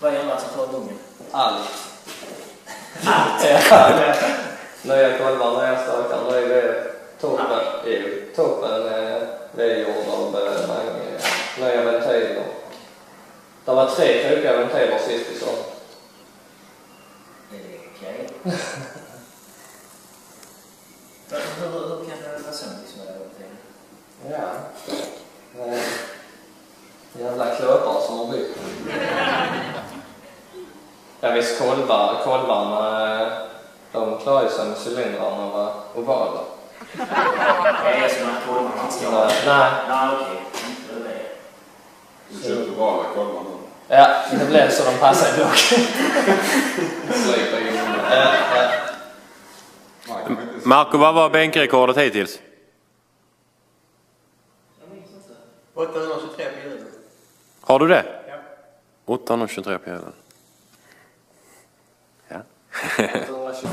Vad ändras för gången? Allt. Allt? Nya kolvar, nya stakar, toppen V-gjord av nya ventiler. Det var 3 krokiga ventiler sist vi sa. Okej. Hur kan det vara så mycket med det? Ja. Jävla klöpare som har byggt. Ja visst, kolvarna de klarar sig med cylindrarna var ovala. Det är som att kolvarna inte ska ha. Nej, okej. Du köpte ovala kolvar nu. Ja, det blev så de passar i block. Slipa in. Marco, vad var bänkrekordet hittills? 823 på hjulen. Har du det? Ja. 823 på hjulen. Ja. 124.